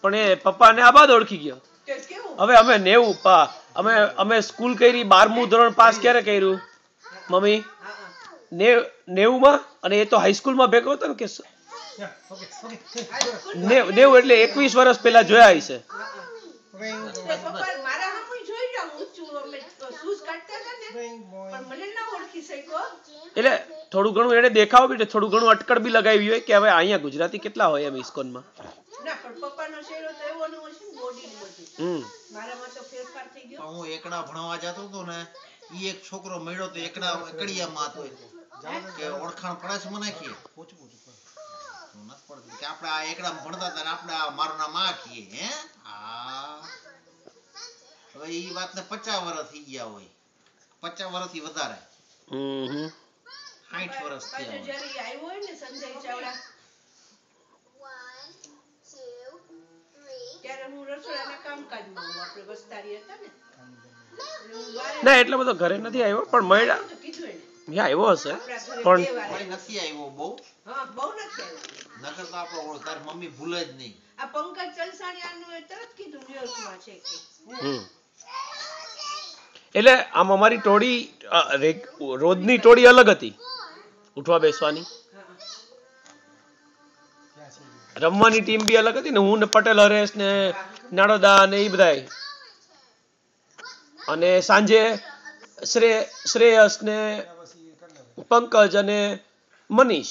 પણ એ પપ્પાને આ બાદ ઓળખી ગયો. હવે અમે 90 અમે સ્કૂલ કરી 12મું ધોરણ પાસ ક્યારે કર્યું મમ્મી? 90 માં. અને એ તો હાઈસ્કૂલમાં ભેગો હતો ને કે 90 એટલે 21 વર્ષ પહેલા જોયા હશે. એટલે થોડું ઘણું એને દેખાવ બી થોડું ઘણું અટકળ બી લગાવી હોય કે હવે અહીંયા ગુજરાતી કેટલા હોય એમ ઇસ્કોનમાં. હું એકડા ભણવા જતો હતો ને ઈ એક છોકરો મળ્યો તો એકડા એકડિયામાં હતો કે ઓળખાણ પડે છે મને કે કે આપણે આ એકડા ભણતા હતા ને આપણે આ મારું નામ આ કીએ હે આ હવે ઈ વાતને 50 વર્ષ થઈ ગયા હોય 50 વર્ષથી વધારે 60 વર્ષ થયા જ્યારે આવ્યો હોય ને સંજય ચાવડા ત્યારે હું રસોડાના કામકાજમાં હું આપણે વસ્તારી હતા ને ના એટલો બધો ઘરે નથી આવ્યો પણ મળ્યા આવ્યો હશે પણ નથી આવ્યો બહુ. હા બહુ નથી આવ્યો નકર તો આપણો તાર મમ્મી ભૂલે જ નહીં. આ પંકજ ચલસાણિયાનું તરત કીધું ન્યૂઝમાં છે કે એટલે આમ અમારી ટોળી રોજની ટોળી અલગ હતી ઉઠવા બેસવાની રમવાની ટીમ બી અલગ હતી ને હું ને પટેલ હરેશ ને નાડોદા ને એ બધા અને સાંજે શ્રેયસ ને પંકજ અને મનીષ